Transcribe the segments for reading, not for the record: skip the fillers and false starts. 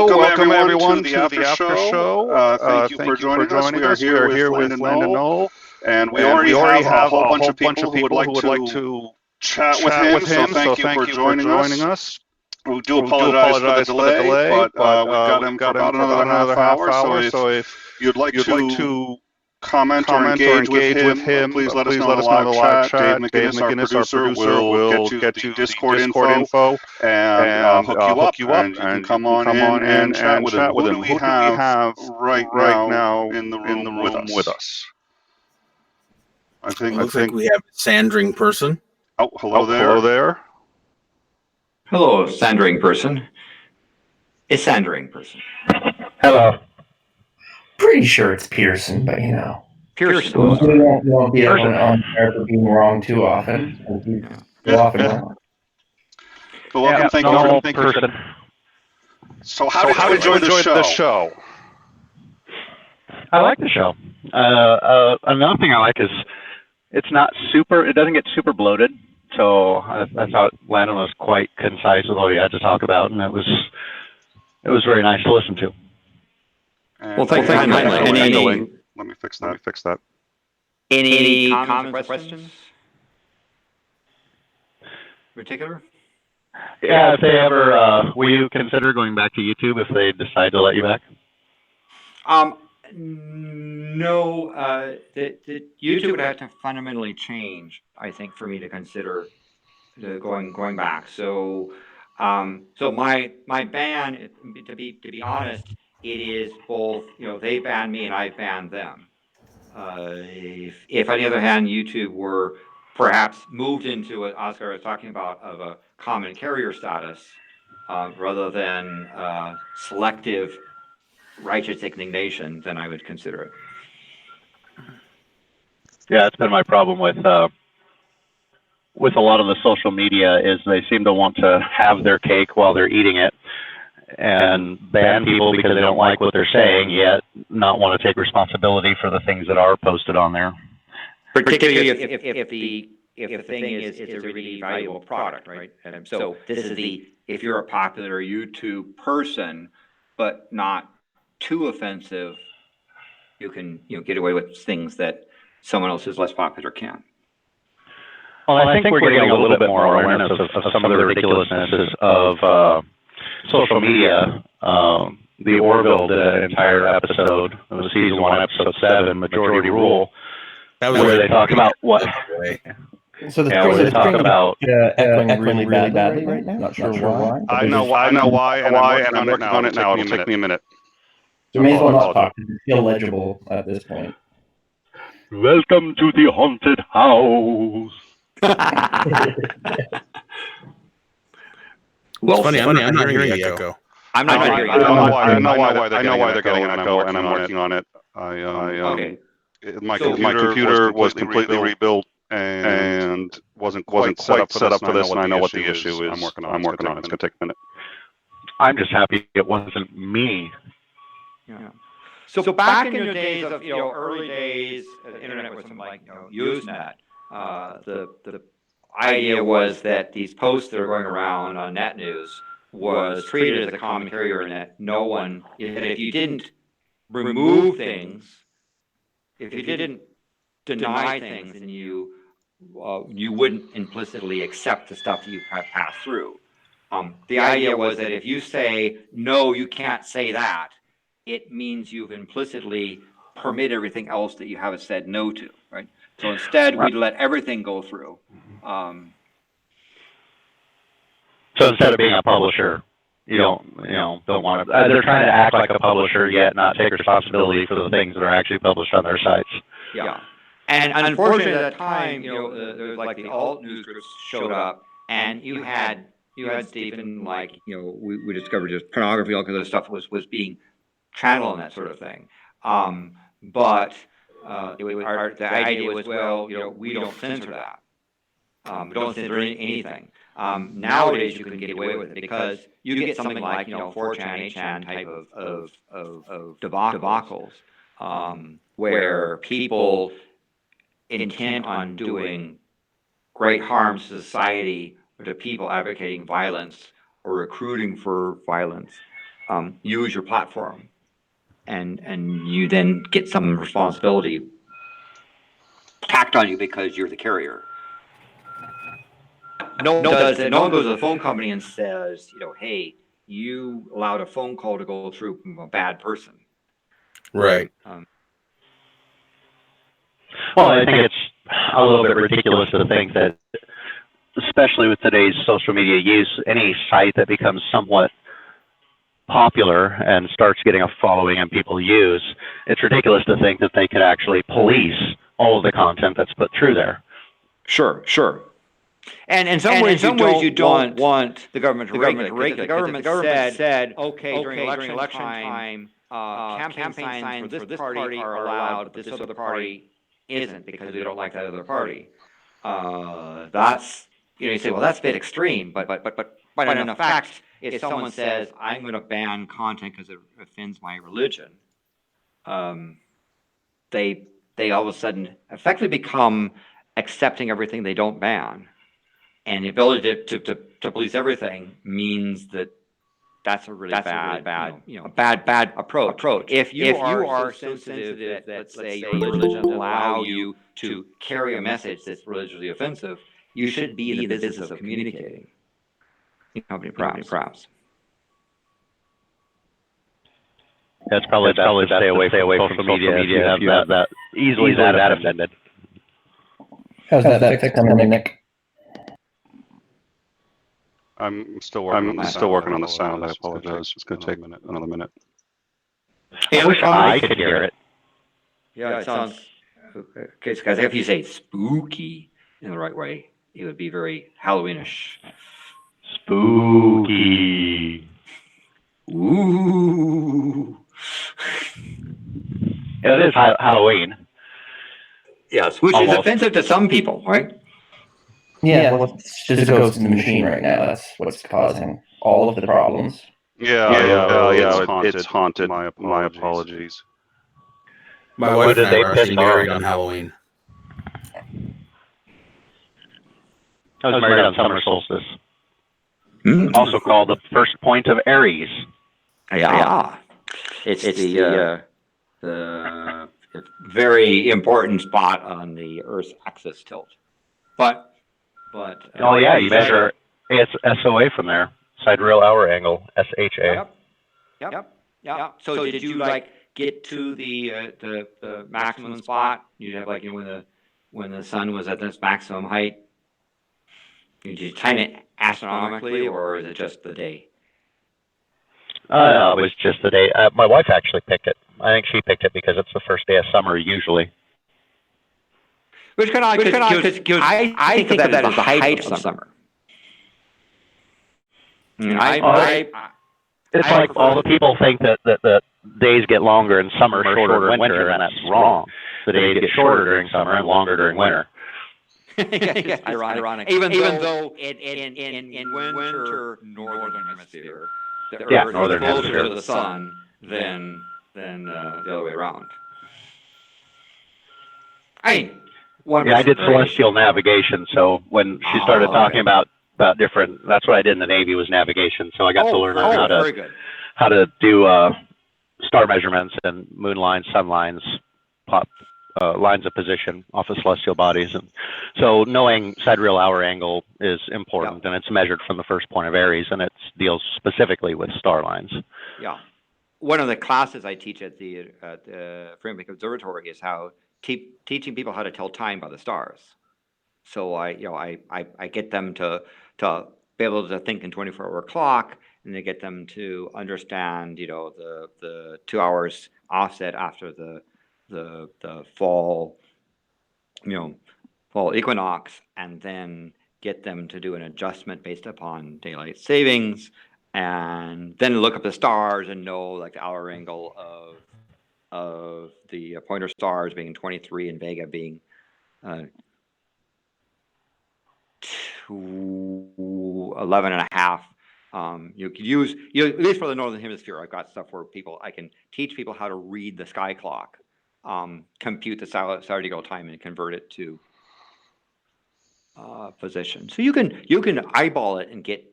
Welcome everyone to the Aftershow. Thank you for joining us. We are here with Landon Noll, and we already have a whole bunch of people who would like to chat with him. So thank you for joining us. We do apologize for the delay, but we've got him for about another half hour. So if you'd like to comment or engage with him, please let us know in the live chat. Dave McGinnis, our producer, will get you the Discord info and hook you up, and you can come on in and chat with him. Who do we have right now in the room with us? I think we have a Sandring person. Oh, hello there. Hello, Sandring person. A Sandring person. Hello. Pretty sure it's Pearson, but Pearson. We won't be on there for being wrong too often. Wrong. But welcome, thank you. So how did you enjoy the show? I like the show. Another thing I like is it doesn't get super bloated. So I thought Landon was quite concise with all he had to talk about, and it was very nice to listen to. Well, thank you. Let me fix that. Any comments or questions? Particular? Yeah, if they ever, will you consider going back to YouTube if they decide to let you back? No, the YouTube would have to fundamentally change, I think, for me to consider going back. So my ban, to be honest, it is both. They banned me and I banned them. If on the other hand, YouTube were perhaps moved into what Ansgar was talking about of a common carrier status rather than selective righteous indignation, then I would consider it. Yeah, it's been my problem with a lot of the social media is they seem to want to have their cake while they're eating it and ban people because they don't like what they're saying, yet not want to take responsibility for the things that are posted on there. Particularly if the thing is it's a really valuable product, right? And so this is if you're a popular YouTube person, but not too offensive, you can get away with things that someone else who's less popular can. Well, I think we're getting a little bit more awareness of some of the ridiculousnesses of social media. The Orville did an entire episode. It was season 1, episode 7, Majority Rule, where they talk about what. So where they talk about echoing really badly right now. Not sure why. I know why, and I'm working on it now. It'll take me a minute. So may as well not talk. It's illegible at this point. Welcome to the haunted house. Well, funny. I'm not hearing the echo. I'm not hearing I know why they're getting an echo, and I'm working on it. Okay. My computer was completely rebuilt and wasn't quite set up for this, and I know what the issue is. I'm working on it. It's gonna take a minute. I'm just happy it wasn't me. Yeah. So back in the days of early days, the internet was something like Usenet. The idea was that these posts that are going around on net news was treated as a common carrier, and that no one, if you didn't remove things, if you didn't deny things, then you wouldn't implicitly accept the stuff that you pass through. The idea was that if you say no, you can't say that, it means you've implicitly permitted everything else that you haven't said no to, right? So instead, we'd let everything go through. So instead of being a publisher, you don't want to. They're trying to act like a publisher, yet not take responsibility for the things that are actually published on their sites. Yeah, and unfortunately, at that time, there was like the alt news groups showed up, and you had Stephen, like we discovered just pornography, all kinds of stuff was being channeled and that sort of thing. But the idea was, well, we don't censor that. We don't censor anything. Nowadays, you can get away with it because you get something like 4chan, 8chan type of debacles, where people intent on doing great harm to society or to people advocating violence or recruiting for violence use your platform, and you then get some responsibility tacked on you because you're the carrier. No one does that. No one goes to the phone company and says, hey, you allowed a phone call to go through from a bad person. Right. Well, I think it's a little bit ridiculous to think that, especially with today's social media use, any site that becomes somewhat popular and starts getting a following and people use, it's ridiculous to think that they could actually police all of the content that's put through there. Sure. And in some ways, you don't want the government to regulate. The government said, okay, during election time, campaign signs for this party are allowed, but this other party isn't because we don't like that other party. That's, you say, well, that's a bit extreme, but in effect, if someone says, I'm going to ban content because it offends my religion, they all of a sudden effectively become accepting everything they don't ban. And the ability to police everything means that's a really bad approach. If you are so sensitive that, let's say, your religion allow you to carry a message that's religiously offensive, you should be in the business of communicating. Perhaps. That's probably best to stay away from social media if you have that easily that offended. How's that fixed, Nick? I'm still working on the sound. I apologize. It's going to take another minute. I wish I could hear it. Yeah, it sounds. Okay, because if you say spooky in the right way, it would be very Halloweenish. Spooky. Ooh. It is Halloween. Yes, which is offensive to some people, right? Yeah, well, it's just a ghost in the machine right now. That's what's causing all of the problems. It's haunted. My apologies. My wife and I were actually married on Halloween. I was married on summer solstice. Also called the first point of Aries. Yeah. It's the very important spot on the Earth's axis tilt. But oh yeah, you measure its SOA from there. Sidereal hour angle, SHA. Yep. So did you get to the maximum spot? You have when the sun was at its maximum height. Did you time it astronomically, or is it just the day? It was just the day. My wife actually picked it. I think she picked it because it's the first day of summer usually. Which kind of because I think of that as the height of summer. It's like all the people think that the days get longer and summer shorter in winter, and that's wrong. The days get shorter during summer and longer during winter. Yes, ironic. Even though in winter, northern hemisphere, the Earth is closer to the sun than the other way around. I did celestial navigation, so when she started talking about different, that's what I did in the Navy was navigation. So I got to learn how to do star measurements and moon lines, sun lines, lines of position off of celestial bodies. And so knowing sidereal hour angle is important, and it's measured from the first point of Aries, and it deals specifically with star lines. Yeah. One of the classes I teach at the Framework Observatory is how teaching people how to tell time by the stars. So I get them to be able to think in 24-hour clock, and they get them to understand, the 2 hours offset after the fall, fall equinox, and then get them to do an adjustment based upon daylight savings, and then look up the stars and know the hour angle of the pointer stars being 23 and Vega being 11 and a half. You could use, at least for the Northern Hemisphere, I've got stuff where I can teach people how to read the sky clock, compute the sidereal time, and convert it to position. So you can eyeball it and get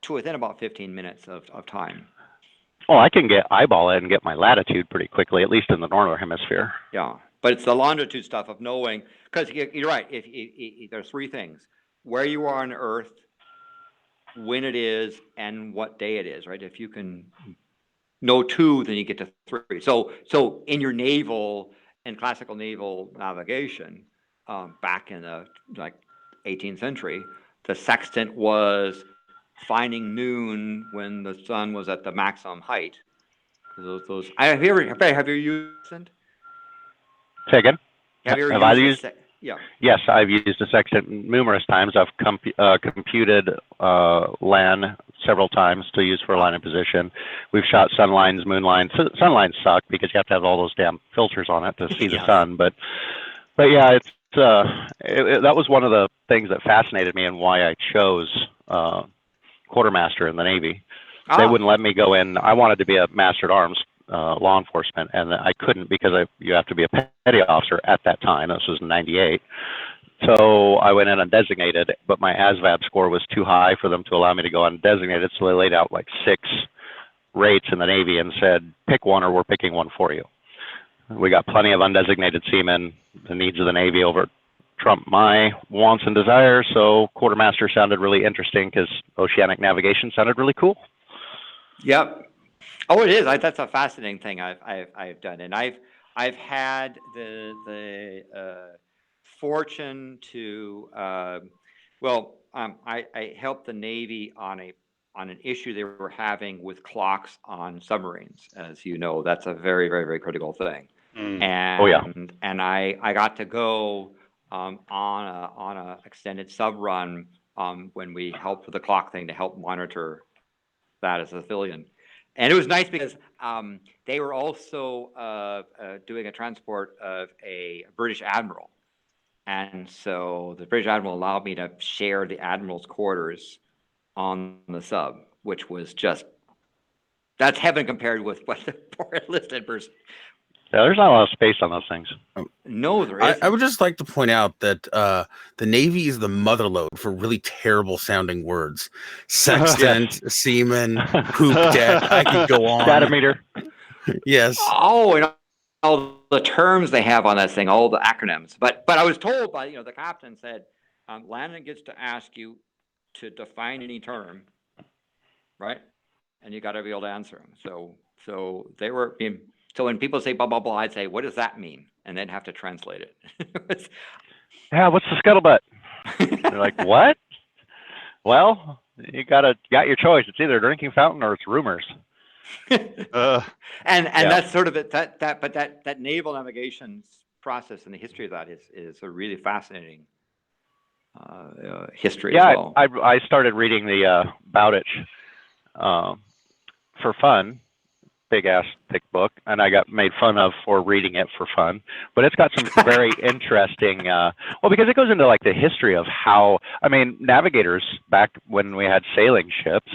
to within about 15 minutes of time. Well, I can eyeball it and get my latitude pretty quickly, at least in the northern hemisphere. Yeah, but it's the longitude stuff of knowing, because you're right. If there's three things: where you are on Earth, when it is, and what day it is. Right? If you can know two, then you get to three. So in your naval and classical naval navigation, back in the 18th century, the sextant was finding noon when the sun was at the maximum height. Have you used it? Say again? Have you Have ever I used used? Yeah. Yes, I've used a sextant numerous times. I've computed LAN several times to use for line of position. We've shot sun lines, moon lines. Sun lines suck because you have to have all those damn filters on it to see the sun. But yeah, it's that was one of the things that fascinated me and why I chose quartermaster in the Navy. They wouldn't let me go in. I wanted to be a master at arms law enforcement, and I couldn't because you have to be a petty officer at that time. This was in '98. So I went in undesignated, but my ASVAB score was too high for them to allow me to go undesignated. So they laid out like 6 rates in the Navy and said, pick one or we're picking one for you. We got plenty of undesignated seamen. The needs of the Navy over trump my wants and desires. So quartermaster sounded really interesting because oceanic navigation sounded really cool. Yep. Oh, it is. That's a fascinating thing I've done, and I've had the fortune to I helped the Navy on an issue they were having with clocks on submarines. As you know, that's a very, very, very critical thing. And and I got to go on a extended sub run when we helped with the clock thing to help monitor that as a civilian. And it was nice because they were also doing a transport of a British admiral. And so the British admiral allowed me to share the admiral's quarters on the sub, which was that's heaven compared with what the poor enlisted person. Yeah, there's not a lot of space on those things. No, there isn't. I would just like to point out that the Navy is the motherlode for really terrible sounding words. Sextant, seaman, poop deck. I could go on. Data meter. Yes. Oh, and all the terms they have on that thing, all the acronyms. But I was told by the captain said, Landon gets to ask you to define any term, right? And you got to be able to answer them. So they were being. So when people say blah, blah, blah, I'd say, what does that mean? And then have to translate it. Yeah, what's the scuttlebutt? They're like, what? Well, you got your choice. It's either a drinking fountain or it's rumors. And that's sort of it. That naval navigation process and the history of that is a really fascinating history as well. I started reading the Bowditch for fun. Big ass thick book, and I got made fun of for reading it for fun, but it's got some very interesting because it goes into like the history of how navigators back when we had sailing ships,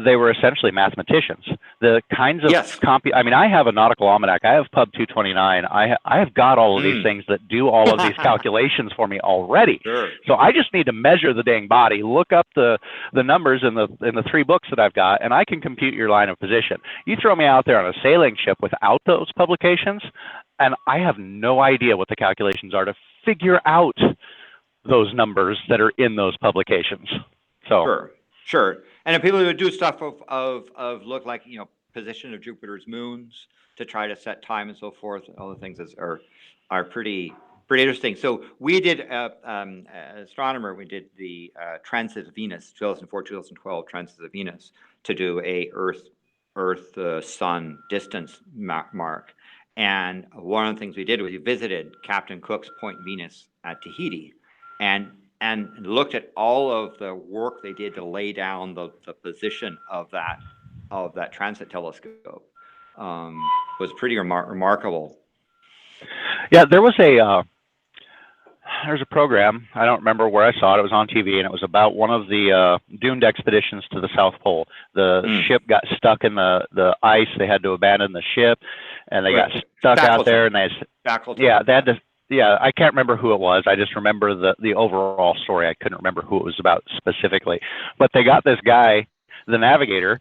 they were essentially mathematicians. The kinds of I have a nautical almanac. I have Pub 229. I have got all of these things that do all of these calculations for me already. Sure. So I just need to measure the dang body, look up the numbers in the 3 books that I've got, and I can compute your line of position. You throw me out there on a sailing ship without those publications, and I have no idea what the calculations are to figure out those numbers that are in those publications. So Sure. And if people would do stuff of look like, position of Jupiter's moons to try to set time and so forth, all the things are pretty interesting. So we did, astronomer, we did the transit of Venus, 2004, 2012 transit of Venus to do a Earth Sun distance mark. And one of the things we did was we visited Captain Cook's Point Venus at Tahiti and looked at all of the work they did to lay down the position of that transit telescope. Was pretty remarkable. Yeah, there's a program. I don't remember where I saw it. It was on TV, and it was about one of the doomed expeditions to the South Pole. The ship got stuck in the ice. They had to abandon the ship, and they got stuck out there. And they had to. Yeah, I can't remember who it was. I just remember the overall story. I couldn't remember who it was about specifically. But they got this guy, the navigator,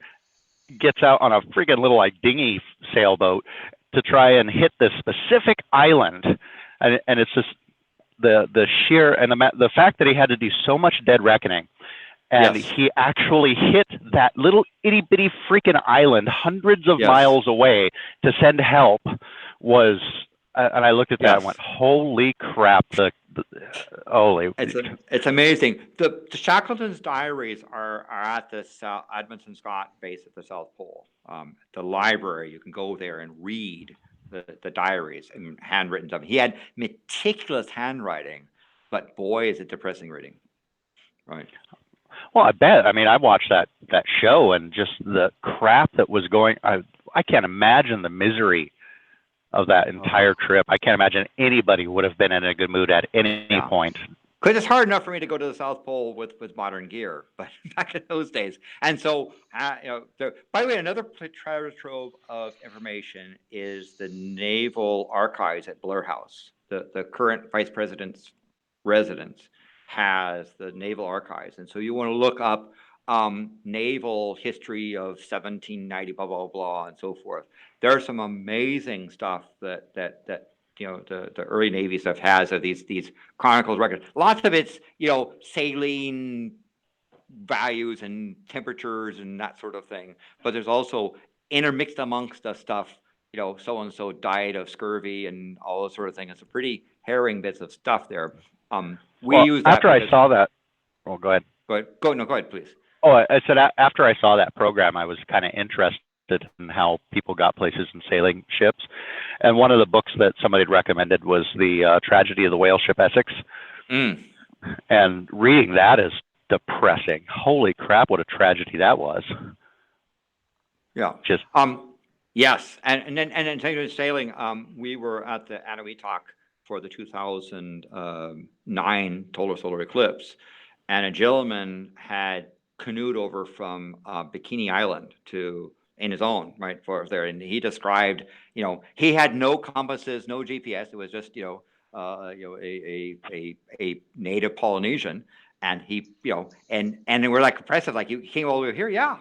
gets out on a freaking little like dinghy sailboat to try and hit this specific island, and it's just the sheer and the fact that he had to do so much dead reckoning, and he actually hit that little itty bitty freaking island hundreds of miles away to send help was. And I looked at that and went, "Holy crap!" It's amazing. The Shackleton's diaries are at the Edmondson Scott base at the South Pole. The library, you can go there and read the diaries and handwritten stuff. He had meticulous handwriting, but boy, is it depressing reading. Right. Well, I bet. I mean, I watched that show and just the crap that was going. I can't imagine the misery of that entire trip. I can't imagine anybody would have been in a good mood at any point. Because it's hard enough for me to go to the South Pole with modern gear, but back in those days. And so, by the way, another treasure trove of information is the Naval Archives at Blair House. The current vice president's residence has the Naval Archives. And so you want to look up naval history of 1790, blah, blah, blah, and so forth. There's some amazing stuff that the early Navy stuff has of these chronicles records. Lots of it's, saline values and temperatures and that sort of thing. But there's also intermixed amongst the stuff, so-and-so died of scurvy and all that sort of thing. It's a pretty harrowing bits of stuff there. Use that after I saw that. Oh, go ahead. Go ahead, please. Oh, I said after I saw that program, I was kind of interested in how people got places in sailing ships. And one of the books that somebody had recommended was the Tragedy of the Whale Ship Essex. And reading that is depressing. Holy crap, what a tragedy that was. Yeah. Just yes. And then taking sailing, we were at the Anahuac for the 2009 total solar eclipse. And a gentleman had canoed over from Bikini Island in his own, right, for there. And he described, he had no compasses, no GPS. It was just, a native Polynesian. And he, and we're like impressive, like, you came all the way here? Yeah,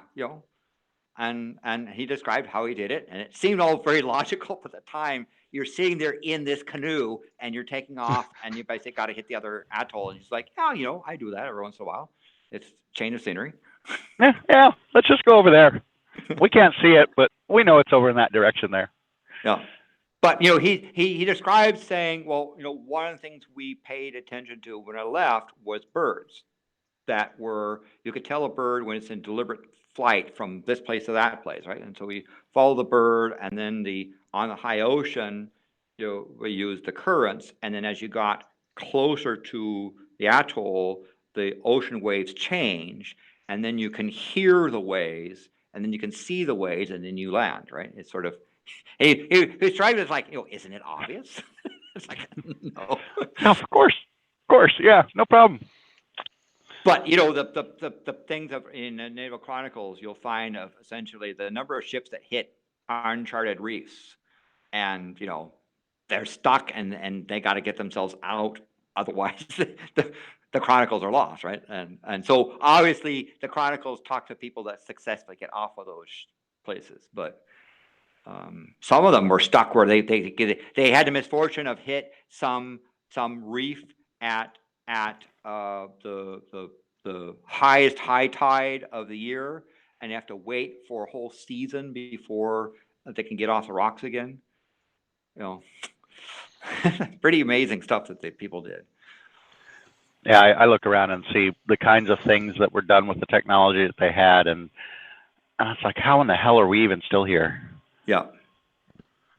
and he described how he did it. And it seemed all very logical, but at the time, you're sitting there in this canoe and you're taking off and you basically got to hit the other atoll. And he's like, yeah, I do that every once in a while. It's change of scenery. Yeah, let's just go over there. We can't see it, but we know it's over in that direction there. Yeah. But, he described saying, well, one of the things we paid attention to when I left was birds that you could tell a bird when it's in deliberate flight from this place to that place, right? And so we follow the bird, and then on the high ocean, we used the currents, and then as you got closer to the atoll, the ocean waves change, and then you can hear the waves, and then you can see the waves, and then you land, right? It's sort of, he described it as like, isn't it obvious? It's like, no. No, of course, yeah, no problem. But the things in Naval Chronicles, you'll find of essentially the number of ships that hit uncharted reefs, and they're stuck and they got to get themselves out, otherwise the chronicles are lost, right? And so obviously the chronicles talk to people that successfully get off of those places, but some of them were stuck where they had the misfortune of hit some reef at the highest high tide of the year, and you have to wait for a whole season before they can get off the rocks again. Pretty amazing stuff that people did. Yeah, I look around and see the kinds of things that were done with the technology that they had, and it's like, how in the hell are we even still here? Yeah,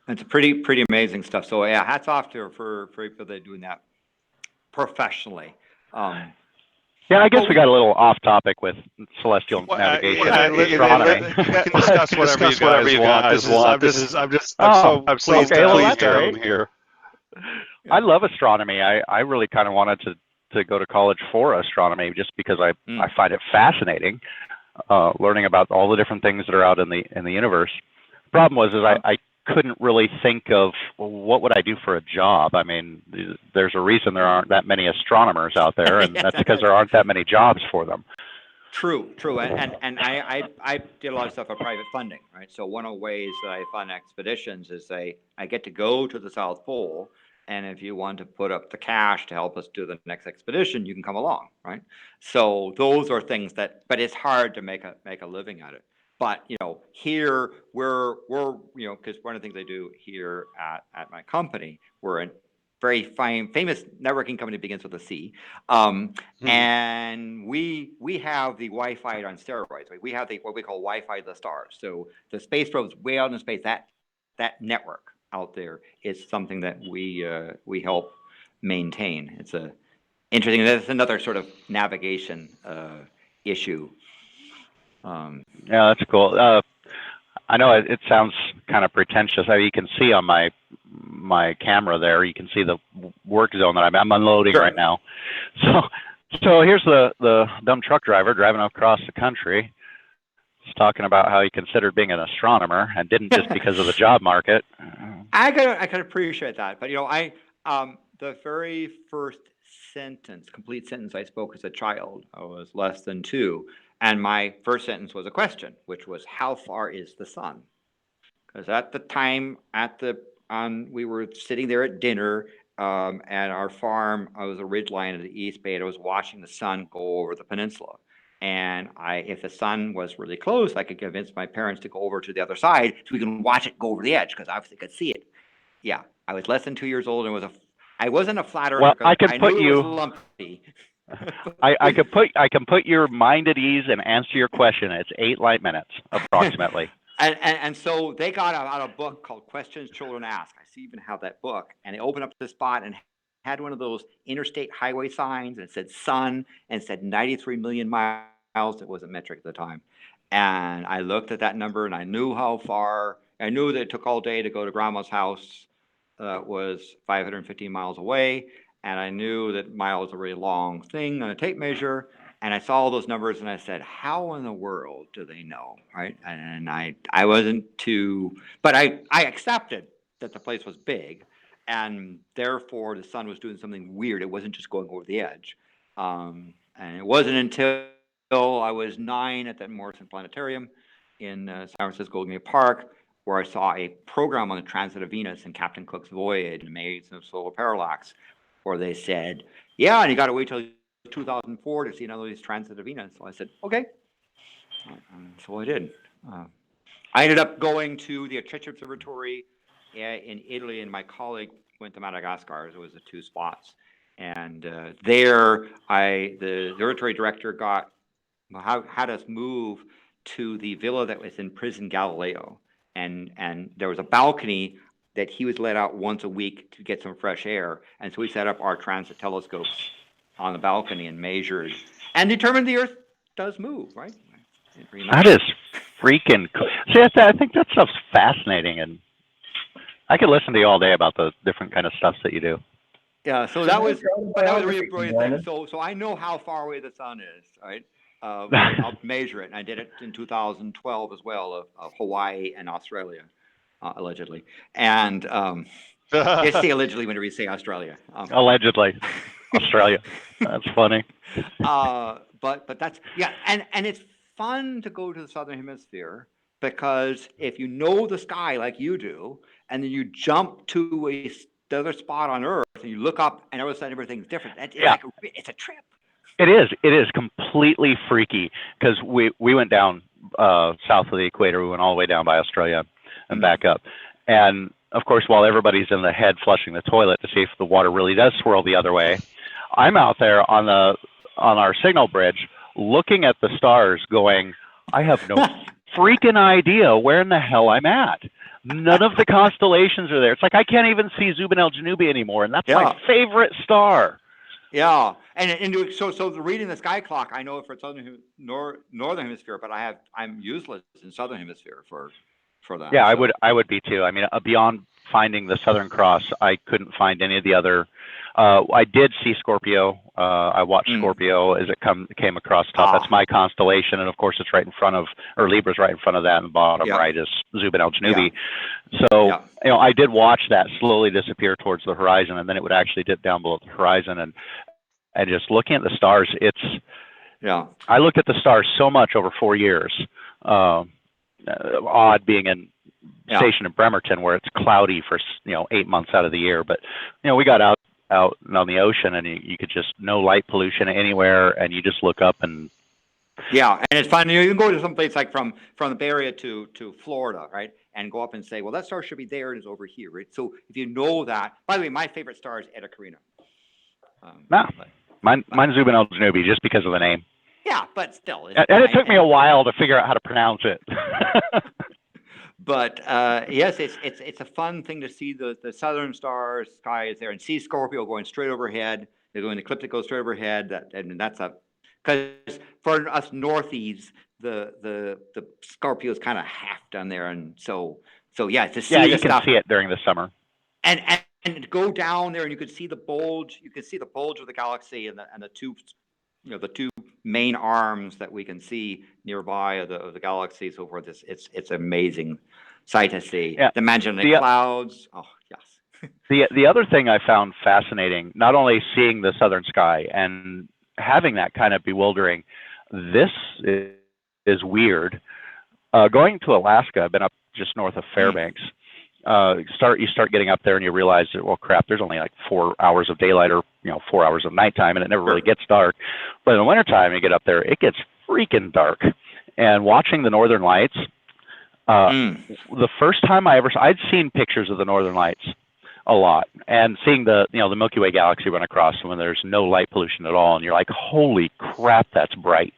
it's pretty amazing stuff. So yeah, hats off for people that are doing that professionally. Yeah, I guess we got a little off topic with celestial navigation and astronomy. We can discuss whatever you guys want. I'm so pleased to have him here. I love astronomy. I really kind of wanted to go to college for astronomy just because I find it fascinating, learning about all the different things that are out in the universe. The problem was I couldn't really think of, well, what would I do for a job? I mean, there's a reason there aren't that many astronomers out there, and that's because there aren't that many jobs for them. True, and I did a lot of stuff for private funding, right? So one of the ways that I fund expeditions is I get to go to the South Pole, and if you want to put up the cash to help us do the next expedition, you can come along, right? So those are things that, but it's hard to make a living at it. But here we're because one of the things I do here at my company, we're a very famous networking company, begins with a C, and we have the Wi-Fi on steroids. Right? We have what we call Wi-Fi to the stars. So the space probes way out in space, that network out there is something that we help maintain. It's interesting. That's another sort of navigation issue. Yeah, that's cool. I know it sounds kind of pretentious. You can see on my camera there, you can see the work zone that I'm unloading right now. So here's the dumb truck driver driving across the country. He's talking about how he considered being an astronomer and didn't just because of the job market. I can appreciate that, but the very first complete sentence I spoke as a child, I was less than 2. And my first sentence was a question, which was, how far is the sun? Because at the time, we were sitting there at dinner at our farm. I was a ridgeline of the East Bay, and I was watching the sun go over the peninsula. And if the sun was really close, I could convince my parents to go over to the other side so we can watch it go over the edge, because obviously I could see it. Yeah, I was less than 2 years old, and I wasn't a flat earther. Well, I knew it was lumpy. I can put your mind at ease and answer your question. It's 8 light minutes approximately. and so they got out a book called Questions Children Ask. I even have that book, and they opened up the spot and had one of those interstate highway signs, and it said sun, and it said 93 million miles. It wasn't metric at the time, and I looked at that number, and I knew how far. I knew that it took all day to go to Grandma's house. Was 515 miles away. And I knew that mile is a really long thing on a tape measure. And I saw all those numbers, and I said, how in the world do they know, right? And I wasn't too, but I accepted that the place was big, and therefore the sun was doing something weird. It wasn't just going over the edge. And it wasn't until I was 9 at that Morrison Planetarium in San Francisco Golden Gate Park, where I saw a program on the transit of Venus and Captain Cook's voyage and Amazing Solar Parallax, where they said, yeah, and you got to wait till 2004 to see another of these transits of Venus. So I said, okay. So I did. I ended up going to the Accetti Observatory in Italy, and my colleague went to Madagascar. It was the 2 spots. And there, the observatory director had us move to the villa that was in Prison Galileo. And there was a balcony that he was let out once a week to get some fresh air. And so we set up our transit telescopes on the balcony and measured and determined the Earth does move, right? That is freaking cool. See, I think that stuff's fascinating, and I could listen to you all day about the different kind of stuff that you do. Yeah, so that was a really brilliant thing. So I know how far away the sun is, right? I'll measure it, and I did it in 2012 as well of Hawaii and Australia. Allegedly, and you say allegedly whenever you say Australia. Allegedly, Australia. That's funny. But that's and it's fun to go to the southern hemisphere, because if you know the sky like you do, and then you jump to another spot on Earth, and you look up, and all of a sudden everything's different. It's a trip. It is completely freaky, because we went down south of the equator. We went all the way down by Australia and back up. And of course, while everybody's in the head flushing the toilet to see if the water really does swirl the other way, I'm out there on our signal bridge looking at the stars going, I have no freaking idea where in the hell I'm at. None of the constellations are there. It's like I can't even see Zubin Janubi anymore, and that's my favorite star. Yeah, and so reading the sky clock, I know for northern hemisphere, but I'm useless in southern hemisphere for that. Yeah, so. I would be too. I mean, beyond finding the Southern Cross, I couldn't find any of the other. I did see Scorpio. I watched Scorpio as it came across top. That's my constellation, and of course, it's right in front of, or Libra's right in front of that, and the bottom right is Zubin Janubi. Yeah. So I did watch that slowly disappear towards the horizon, and then it would actually dip down below the horizon, and just looking at the stars, Yeah. I looked at the stars so much over 4 years. Odd being stationed in Bremerton where it's cloudy for 8 months out of the year, but we got out on the ocean and you could just no light pollution anywhere, and you just look up and and it's fun. You can go to some place like from the Bay Area to Florida, right, and go up and say, well, that star should be there, and it's over here, right? So if you know that, by the way, my favorite star is Eta Carina. Mine's Zubin el-Janubi, just because of the name. Yeah, but still. And it took me a while to figure out how to pronounce it. But yes, it's a fun thing to see the southern stars, sky is there, and see Scorpio going straight overhead. They're going ecliptic, go straight overhead. That's because for us northies, the Scorpio is kind of half down there, and so yeah, to see you can see it during the summer. And go down there, and you could see the bulge. You could see the bulge of the galaxy, and the two, the two main arms that we can see nearby of the galaxy. So forth. It's amazing sight to see. Yeah. Imagine the clouds. Oh yes. The other thing I found fascinating, not only seeing the southern sky and having that kind of bewildering, this is weird. Going to Alaska, I've been up just north of Fairbanks. You start getting up there and you realize that, well, crap, there's only like 4 hours of daylight or 4 hours of nighttime, and it never really gets dark. But in the wintertime, you get up there, it gets freaking dark. And watching the northern lights, the first time I'd seen pictures of the northern lights a lot, and seeing the Milky Way galaxy run across when there's no light pollution at all, and you're like, holy crap, that's bright.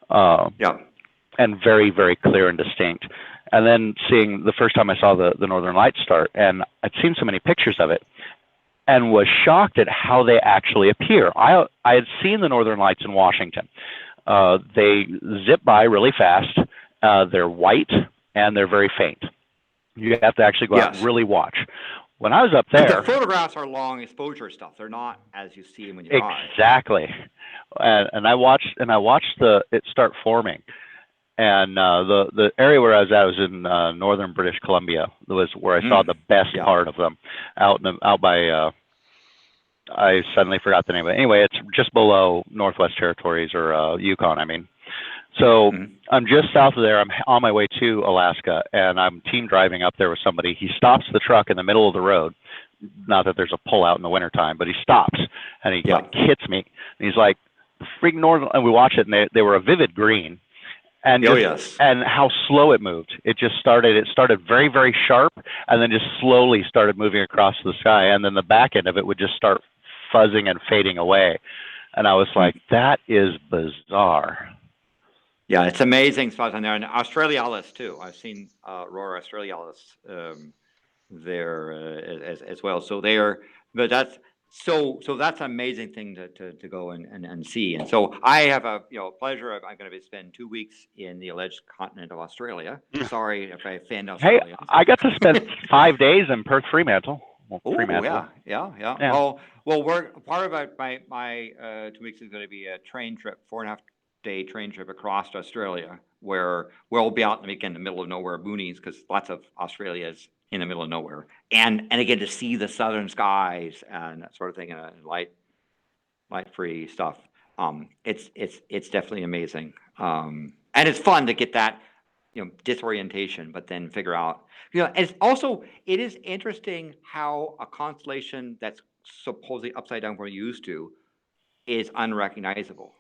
And very, very clear and distinct. And then seeing the first time I saw the Northern Lights start, and I'd seen so many pictures of it, and was shocked at how they actually appear. I had seen the Northern Lights in Washington. They zip by really fast. They're white, and they're very faint. You have to actually go out and really watch. When I was up there, the photographs are long exposure stuff. They're not as you see them when you're exactly. And I watched it start forming. And the area where I was at was in northern British Columbia. That was where I saw the best part of them, out by. I suddenly forgot the name of it. Anyway, it's just below Northwest Territories or Yukon. I mean, so I'm just south of there. I'm on my way to Alaska, and I'm team driving up there with somebody. He stops the truck in the middle of the road. Not that there's a pullout in the wintertime, but he stops and he like hits me. And he's like, "Freaking northern!" And we watch it, and they were a vivid green. And and how slow it moved. It started very, very sharp, and then just slowly started moving across the sky. And then the back end of it would just start fuzzing and fading away. And I was like, that is bizarre. Yeah, it's amazing spots on there. And Australis too. I've seen Aurora Australis there as well. So that's an amazing thing to go and see. And so I have a pleasure of, I'm going to spend 2 weeks in the alleged continent of Australia. Sorry if I offend Australia. Hey, I got to spend 5 days in Perth Fremantle. Yeah. Well, we're part of my 2 weeks is going to be a train trip, 4.5-day train trip across Australia, where we'll be out in the middle of nowhere boonies, because lots of Australia is in the middle of nowhere, and again to see the southern skies and that sort of thing, and light-free stuff. It's definitely amazing, and it's fun to get that disorientation, but then figure out and it is interesting how a constellation that's supposedly upside down from what you're used to is unrecognizable.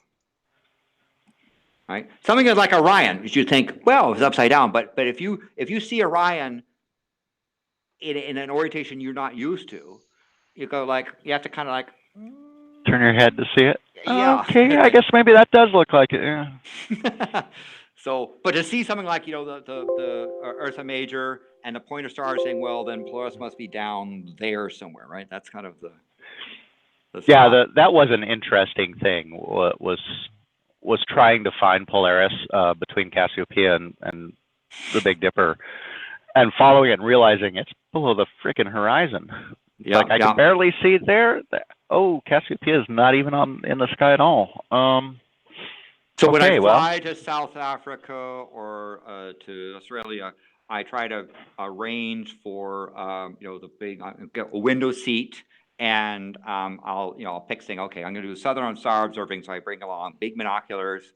Right, something like Orion, which you think, well, it's upside down, but if you see Orion in an orientation you're not used to, you go you have to kind of turn your head to see it. Yeah. Okay, I guess maybe that does look like it. Yeah. So, but to see something like the Ursa Major and the pointer star saying, well, then Polaris must be down there somewhere, right? That's kind of the that was an interesting thing. Was trying to find Polaris between Cassiopeia and the Big Dipper, and following it and realizing it's below the freaking horizon. I can barely see it there. Oh, Cassiopeia is not even in the sky at all. So when I fly to South Africa or to Australia, I try to arrange for the big get a window seat And I'll pick saying, okay, I'm going to do southern star observing. So I bring along big binoculars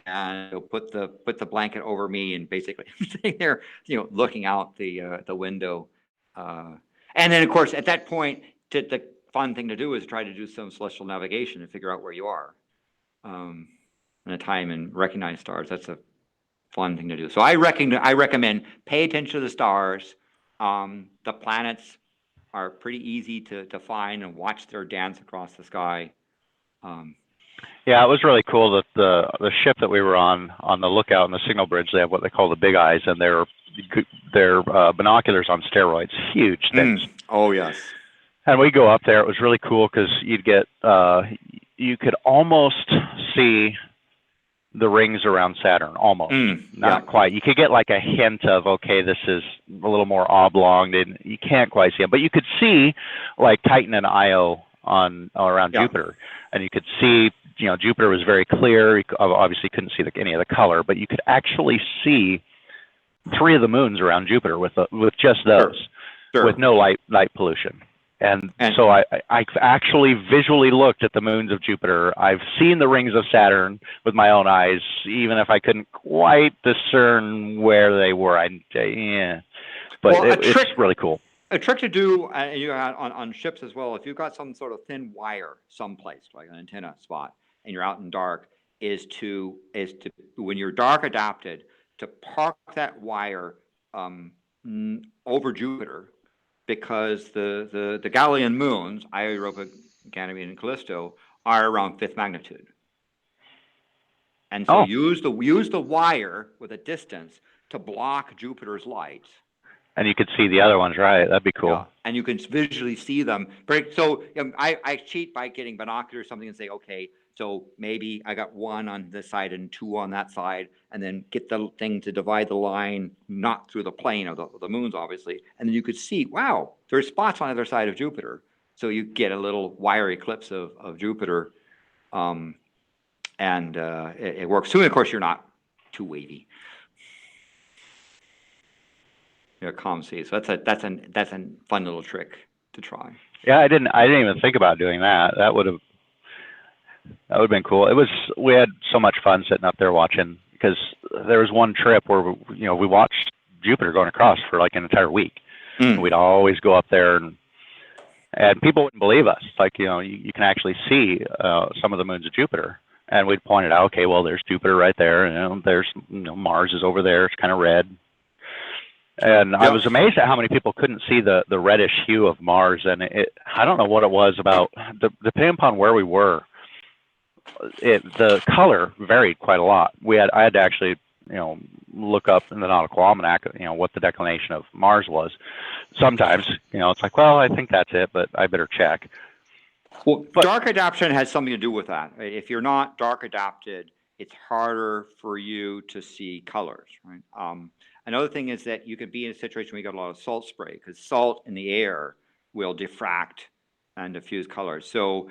and put the blanket over me and basically sitting there, looking out the window. And then, of course, at that point, the fun thing to do is try to do some celestial navigation and figure out where you are in a time and recognize stars. That's a fun thing to do. So I recommend pay attention to the stars. The planets are pretty easy to find and watch their dance across the sky. Yeah, it was really cool that the ship that we were on the lookout and the signal bridge, they have what they call the big eyes, and they're binoculars on steroids, huge things. Oh yes. And we go up there. It was really cool because you could almost see the rings around Saturn, almost, not quite. You could get like a hint of, okay, this is a little more oblong, and you can't quite see them, but you could see like Titan and Io around Jupiter, and you could see, Jupiter was very clear. You obviously couldn't see any of the color, but you could actually see 3 of the moons around Jupiter with just those, with no light pollution. And so I actually visually looked at the moons of Jupiter. I've seen the rings of Saturn with my own eyes, even if I couldn't quite discern where they were. But it's really cool. A trick to do on ships as well, if you've got some sort of thin wire someplace, like an antenna spot, and you're out in dark, is to when you're dark adapted, to park that wire over Jupiter, because the Galilean moons, Io, Europa, Ganymede, and Callisto, are around 5th magnitude. And so use the wire with a distance to block Jupiter's light. And you could see the other ones, right? That'd be cool. Yeah, and you can visually see them. So I cheat by getting binoculars or something and say, okay, so maybe I got 1 on this side and 2 on that side, and then get the thing to divide the line, not through the plane of the moons, obviously. And then you could see, wow, there's spots on the other side of Jupiter. So you get a little wire eclipse of Jupiter, and it works. Soon, of course, you're not too wavy. Calm sea. So that's a fun little trick to try. Yeah, I didn't even think about doing that. That would have been cool. We had so much fun sitting up there watching, because there was one trip where we watched Jupiter going across for like an entire week. We'd always go up there and people wouldn't believe us. Like, you can actually see some of the moons of Jupiter, and we'd point it out. Okay, well, there's Jupiter right there. There's Mars is over there. It's kind of red. And I was amazed at how many people couldn't see the reddish hue of Mars. And I don't know what it was about, depending upon where we were, the color varied quite a lot. I had to actually, look up in the Nautical Almanac, what the declination of Mars was. Sometimes, it's like, well, I think that's it, but I better check. Well, dark adaptation has something to do with that. If you're not dark adapted, it's harder for you to see colors, right? Another thing is that you could be in a situation where you got a lot of salt spray, because salt in the air will diffract and diffuse colors. So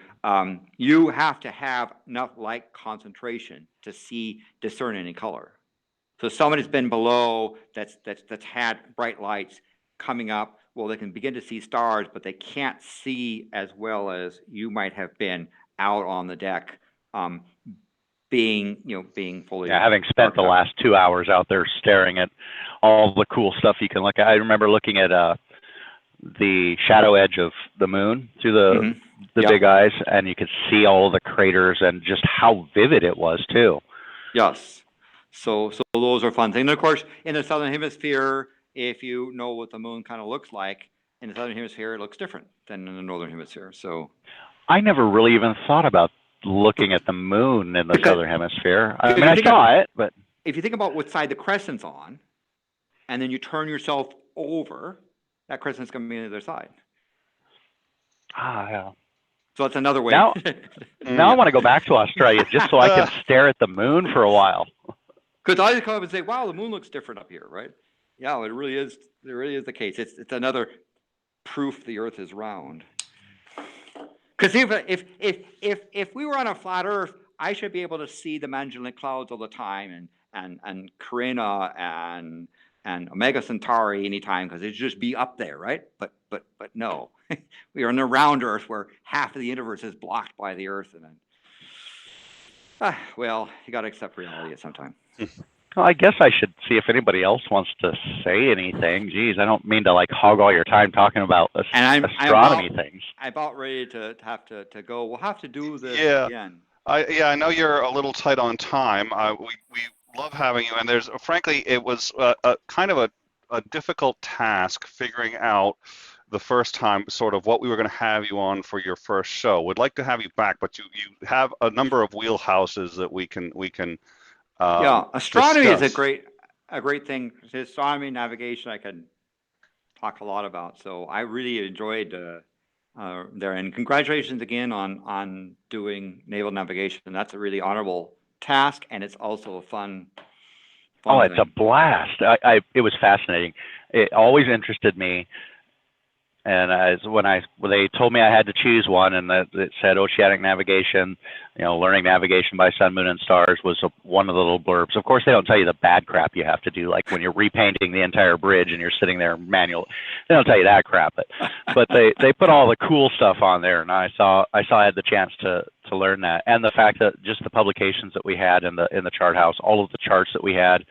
you have to have enough light concentration to discern any color. So someone has been below that's had bright lights coming up. Well, they can begin to see stars, but they can't see as well as you might have been out on the deck, being fully. Yeah, having spent the last 2 hours out there staring at all the cool stuff you can look at. I remember looking at the shadow edge of the moon through the big eyes, and you could see all the craters and just how vivid it was too. Yes. So those are fun things. And of course, in the southern hemisphere, if you know what the moon kind of looks like, in the southern hemisphere, it looks different than in the northern hemisphere. So I never really even thought about looking at the moon in the southern hemisphere. I mean, I saw it, but if you think about what side the crescent's on, and then you turn yourself over, that crescent's going to be on the other side. Yeah. So that's another way. Now I want to go back to Australia just so I can stare at the moon for a while. Because I just come up and say, "Wow, the moon looks different up here," right? Yeah, it really is. It really is the case. It's another proof the Earth is round. Because if we were on a flat Earth, I should be able to see the Magellanic clouds all the time, and Carina and and Omega Centauri anytime because it'd just be up there, right? But no, we are in a round Earth where half of the universe is blocked by the Earth, and then, well, you got to accept reality at some time. Well, I guess I should see if anybody else wants to say anything. Geez, I don't mean to like hog all your time talking about astronomy things. I'm about ready to have to go. We'll have to do this again. I know you're a little tight on time. We love having you, and frankly, it was a kind of a difficult task figuring out the first time sort of what we were going to have you on for your first show. Would like to have you back, but you have a number of wheelhouses that we can astronomy discuss. is a great thing. Astronomy, navigation, I can talk a lot about. So I really enjoyed there, and congratulations again on doing naval navigation. That's a really honorable task, and it's also a fun oh, it's thing. A blast. It was fascinating. It always interested me. And when they told me I had to choose one, and it said oceanic navigation, learning navigation by sun, moon, and stars was one of the little blurbs. Of course, they don't tell you the bad crap you have to do, like when you're repainting the entire bridge and you're sitting there manual. They don't tell you that crap, but they put all the cool stuff on there, and I saw I had the chance to learn that, and the fact that just the publications that we had in the chart house, all of the charts that we had.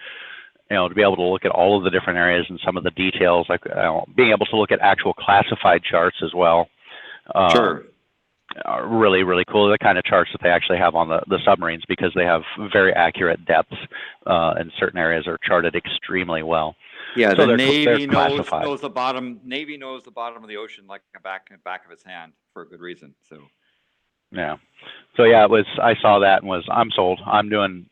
To be able to look at all of the different areas and some of the details, like being able to look at actual classified charts as well. Sure. Are really, really cool. The kind of charts that they actually have on the submarines, because they have very accurate depths and certain areas are charted extremely well. Yeah, so the Navy knows the bottom. Navy knows the bottom of the ocean like the back of its hand for a good reason. So. Yeah. So yeah, it was. I saw that and I'm sold. I'm doing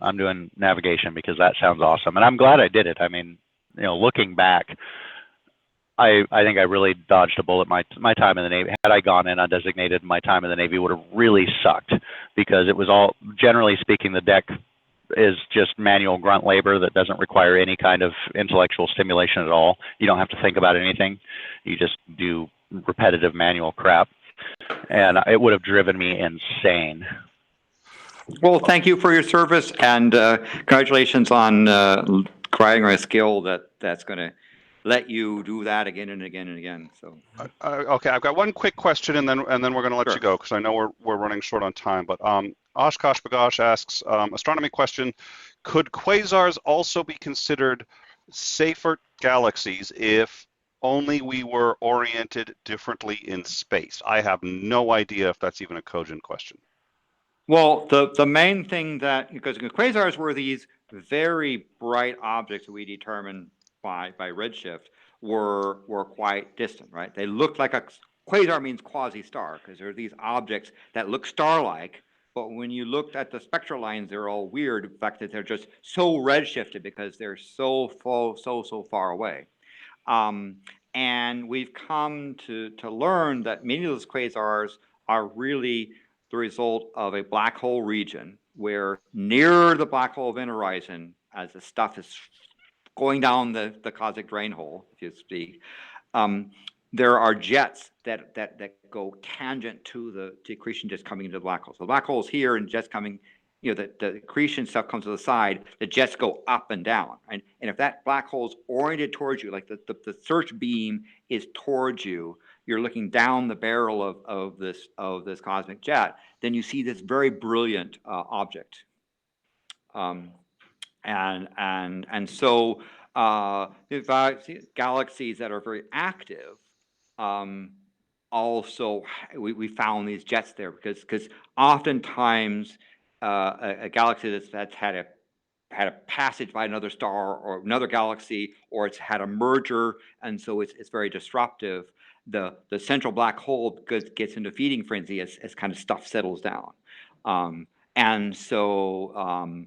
navigation because that sounds awesome, and I'm glad I did it. I mean, looking back, I think I really dodged a bullet. My time in the Navy. Had I gone in undesignated, my time in the Navy would have really sucked, because it was all, generally speaking, the deck is just manual grunt labor that doesn't require any kind of intellectual stimulation at all. You don't have to think about anything. You just do repetitive manual crap. And it would have driven me insane. Well, thank you for your service, and congratulations on acquiring a skill that's going to let you do that again and again and again. So, okay, I've got one quick question, and then we're going to let you go, because I know we're running short on time. But Oshkosh Bagosh asks, astronomy question: could quasars also be considered safer galaxies if only we were oriented differently in space? I have no idea if that's even a cogent question. Well, the main thing because quasars were these very bright objects that we determined by redshift were quite distant, right? They looked like a quasar means quasi-star, because they're these objects that look star-like, but when you looked at the spectral lines, they're all weird. The fact that they're just so redshifted because they're so far away. And we've come to learn that many of those quasars are really the result of a black hole region, where near the black hole event horizon, as the stuff is going down the cosmic drain hole, if you speak, there are jets that go tangent to the accretion jets coming into the black hole. So the black hole is here, and jets coming, the accretion stuff comes to the side, the jets go up and down. And if that black hole is oriented towards you, like the search beam is towards you, you're looking down the barrel of this cosmic jet, then you see this very brilliant object. And so galaxies that are very active, also we found these jets there, because oftentimes a galaxy that's had a passage by another star or another galaxy, or it's had a merger, and so it's very disruptive. The central black hole gets into feeding frenzy as kind of stuff settles down, and so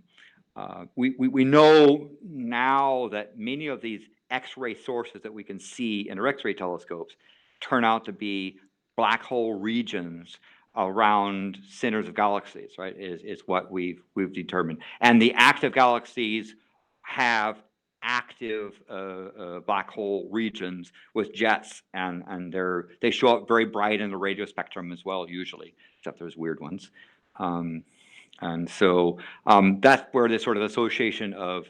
we know now that many of these X-ray sources that we can see in our X-ray telescopes turn out to be black hole regions around centers of galaxies, right? Is what we've determined. And the active galaxies have active black hole regions with jets, and they show up very bright in the radio spectrum as well, usually, except there's weird ones. And so that's where this sort of association of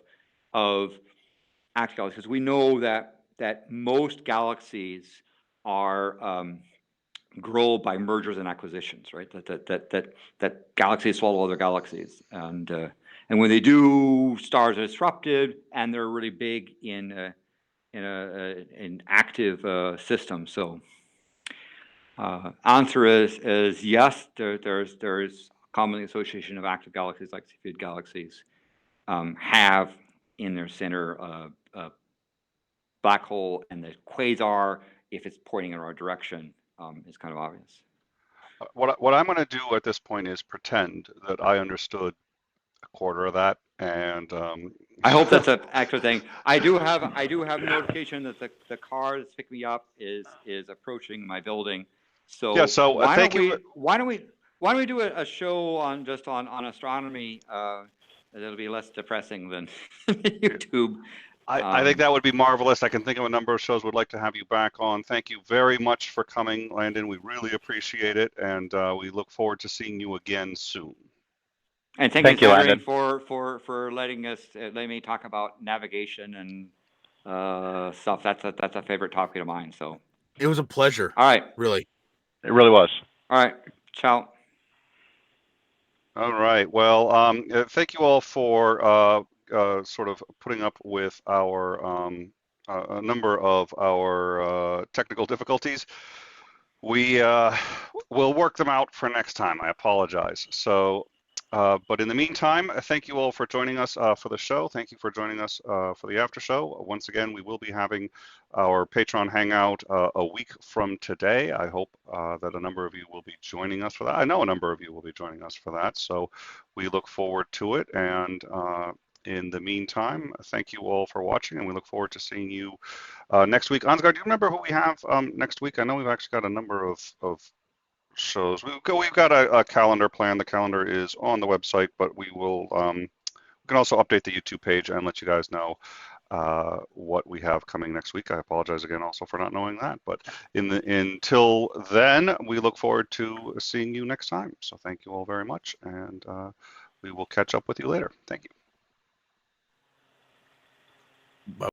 active galaxies, because we know that most galaxies are grow by mergers and acquisitions, right? That galaxies swallow other galaxies, and when they do, stars are disrupted, and they're really big in an active system. So answer is yes. There's commonly association of active galaxies like Cepheid galaxies have in their center a black hole, and the quasar, if it's pointing in our direction, is kind of obvious. What I'm going to do at this point is pretend that I understood a quarter of that, and I hope that's an accurate thing. I do have notification that the car that's picking me up is approaching my building. So yeah. So why thank don't you. why don't we do a show on astronomy? That'll be less depressing than YouTube. I think that would be marvelous. I can think of a number of shows we'd like to have you back on. Thank you very much for coming, Landon. We really appreciate it, and we look forward to seeing you again soon. And thank you, Landon, for letting me talk about navigation and stuff. That's a favorite topic of mine. So it was a pleasure. All right, really, it really was. All right, ciao. All right. Well, thank you all for sort of putting up with our a number of our technical difficulties. We will work them out for next time. I apologize. So, but in the meantime, thank you all for joining us for the show. Thank you for joining us for the after show. Once again, we will be having our Patreon hangout a week from today. I hope that a number of you will be joining us for that. I know a number of you will be joining us for that. So we look forward to it. And in the meantime, thank you all for watching, and we look forward to seeing you next week. Ansgar, do you remember who we have next week? I know we've actually got a number of shows. We've got a calendar plan. The calendar is on the website, but we will we can also update the YouTube page and let you guys know what we have coming next week. I apologize again also for not knowing that, but until then, we look forward to seeing you next time. So thank you all very much, and we will catch up with you later. Thank you. Bye.